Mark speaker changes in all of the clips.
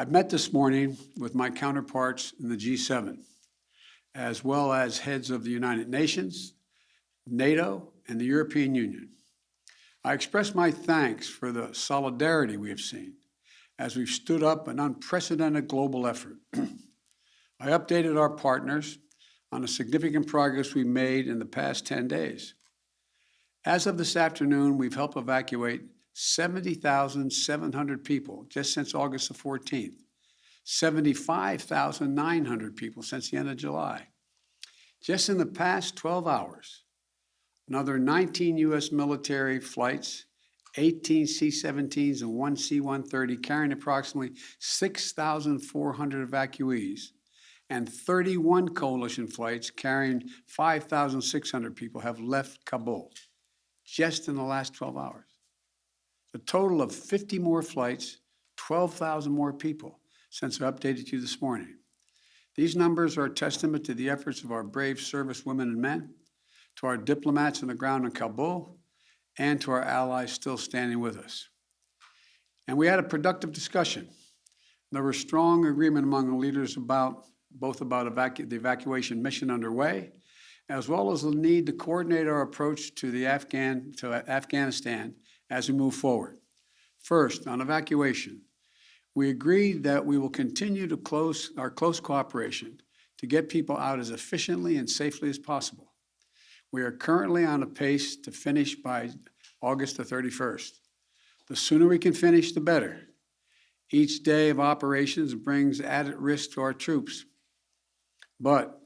Speaker 1: I've met this morning with my counterparts in the G7, as well as heads of the United Nations, NATO, and the European Union. I express my thanks for the solidarity we have seen as we've stood up an unprecedented global effort. I updated our partners on the significant progress we made in the past 10 days. As of this afternoon, we've helped evacuate 70,700 people just since August the 14th, 75,900 people since the end of July. Just in the past 12 hours, another 19 U.S. military flights, 18 C-17s and 1 C-130 carrying approximately 6,400 evacuees, and 31 coalition flights carrying 5,600 people have left Kabul just in the last 12 hours. A total of 50 more flights, 12,000 more people since I updated you this morning. These numbers are a testament to the efforts of our brave service women and men, to our diplomats on the ground in Kabul, and to our allies still standing with us. And we had a productive discussion. There was strong agreement among the leaders about the evacuation mission underway, as well as the need to coordinate our approach to Afghanistan as we move forward. First, on evacuation, we agreed that we will continue to our close cooperation to get people out as efficiently and safely as possible. We are currently on a pace to finish by August the 31st. The sooner we can finish, the better. Each day of operations brings added risk to our troops, but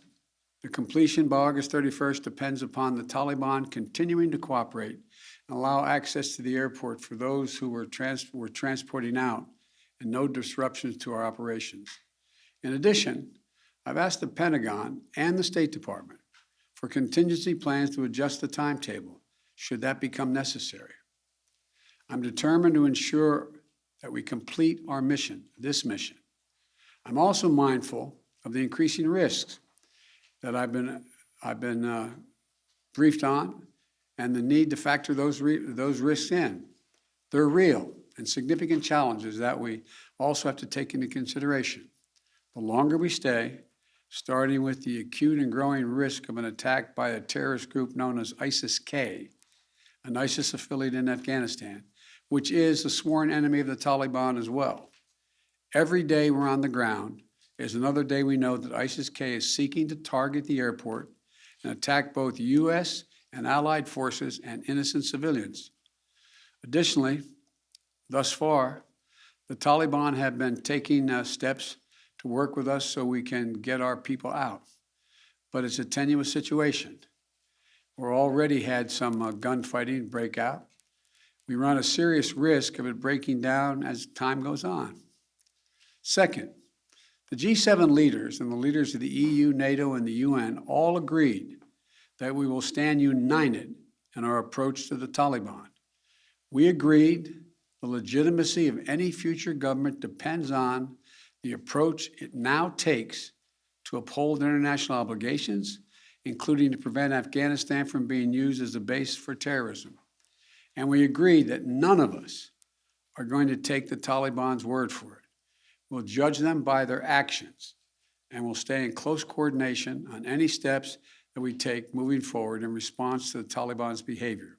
Speaker 1: the completion by August 31st depends upon the Taliban continuing to cooperate and allow access to the airport for those who we're transporting out and no disruptions to our operations. In addition, I've asked the Pentagon and the State Department for contingency plans to adjust the timetable should that become necessary. I'm determined to ensure that we complete our mission, this mission. I'm also mindful of the increasing risks that I've been briefed on, and the need to factor those risks in. They're real and significant challenges that we also have to take into consideration. The longer we stay, starting with the acute and growing risk of an attack by a terrorist group known as ISIS-K, an ISIS affiliate in Afghanistan, which is a sworn enemy of the Taliban as well. Every day we're on the ground is another day we know that ISIS-K is seeking to target the airport and attack both U.S. and allied forces and innocent civilians. Additionally, thus far, the Taliban have been taking steps to work with us so we can get our people out. But it's a tenuous situation. We've already had some gunfighting break out. We run a serious risk of it breaking down as time goes on. Second, the G7 leaders and the leaders of the EU, NATO, and the UN all agreed that we will stand united in our approach to the Taliban. We agreed the legitimacy of any future government depends on the approach it now takes to uphold international obligations, including to prevent Afghanistan from being used as a base for terrorism. And we agreed that none of us are going to take the Taliban's word for it. We'll judge them by their actions, and we'll stay in close coordination on any steps that we take moving forward in response to the Taliban's behavior.